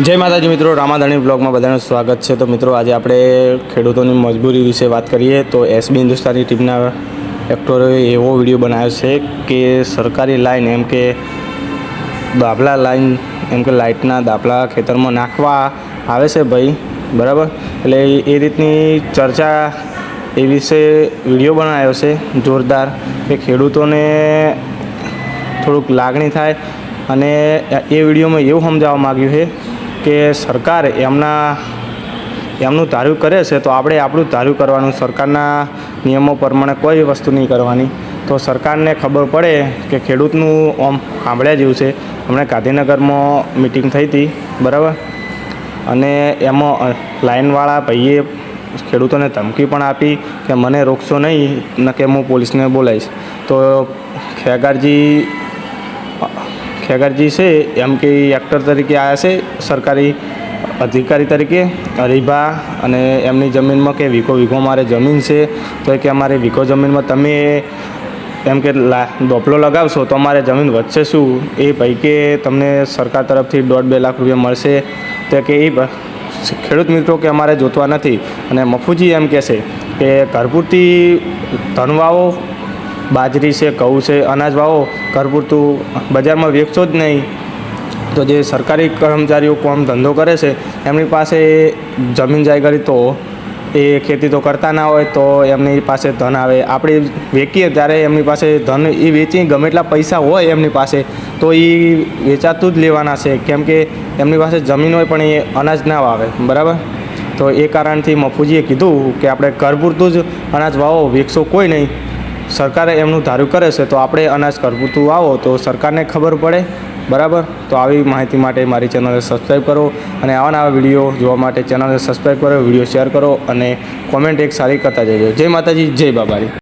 જય માતાજી મિત્રો, રામાધણી બ્લોગમાં બધાનું સ્વાગત છે। તો મિત્રો આજે આપણે ખેડૂતોની મજબૂરી વિશે વાત કરીએ તો એસબી હિન્દુસ્તાની ટીમના એક્ટરોએ એવો વિડીયો બનાવ્યો છે કે સરકારી લાઈન એમ કે દાબલા લાઈન એમ કે લાઇટના દાબલા ખેતરમાં નાખવા આવે છે ભાઈ, બરાબર। એટલે એ રીતની ચર્ચા એ વિશે વિડીયો બનાવ્યો છે જોરદાર કે ખેડૂતોને થોડુંક લાગણી થાય। અને એ વિડીયોમાં એવું સમજાવવા માગ્યું છે કે સરકાર એમનું ધાર્યું કરે છે તો આપણે આપણું ધાર્યું કરવાનું, સરકારના નિયમો પ્રમાણે કોઈ વસ્તુ નહીં કરવાની। તો સરકારને ખબર પડે કે ખેડૂતનું આમ સાંભળ્યા જેવું છે। હમણાં ગાંધીનગરમાં મિટિંગ થઈ હતી, બરાબર, અને એમાં લાઇનવાળા ભાઈએ ખેડૂતોને ધમકી પણ આપી કે મને રોકશો નહીં ન કે હું પોલીસને બોલાવીશ। તો ખેગારજી છે એમ કે એક્ટર તરીકે આવ્યા છે, સરકારી અધિકારી તરીકે હરીભા, અને એમની જમીનમાં કે વીઘો મારે જમીન છે તો કે અમારે વીઘો જમીનમાં તમે એમ કે દોપલો લગાવશો તો અમારે જમીન વધશે શું? એ ભાઈ કે તમને સરકાર તરફથી 1.5-2 લાખ રૂપિયા મળશે। તો કે એ ખેડૂત મિત્રો કે અમારે જોતવા નથી। અને મફુજી એમ કહેશે કે ઘર પૂરતી ધન વાવો, બાજરી છે, ઘઉં છે, અનાજ વાવો, ઘર પૂરતું બજારમાં વેચશો જ નહીં। તો જે સરકારી કર્મચારીઓ કામ ધંધો કરે છે એમની પાસે જમીન જાયગરી તો એ ખેતી તો કરતા ના હોય તો એમની પાસે ધન આવે, આપણે વેચીએ ત્યારે એમની પાસે ધન એ વેચી ગમે એટલા પૈસા હોય એમની પાસે તો એ વેચાતું જ લેવાના છે, કેમ કે એમની પાસે જમીન હોય પણ એ અનાજ ના વાવે, બરાબર। તો એ કારણથી મફુજીએ કીધું કે આપણે ઘર પૂરતું જ અનાજ વાવો, વેચશો કોઈ નહીં। સરકારે એમનું ધાર્યું કરે છે તો આપણે અનાજ ઘર પૂરતું વાવો તો સરકારને ખબર પડે, બરાબર। તો આવી માહિતી માટે મારી ચેનલને સબસ્ક્રાઈબ કરો અને આવા નવા વિડીયો જોવા માટે ચેનલને સબસ્ક્રાઈબ કરો, વિડીયો શેર કરો અને કોમેન્ટ એક સારી કરતા જજો। જય માતાજી, જય બાબારી।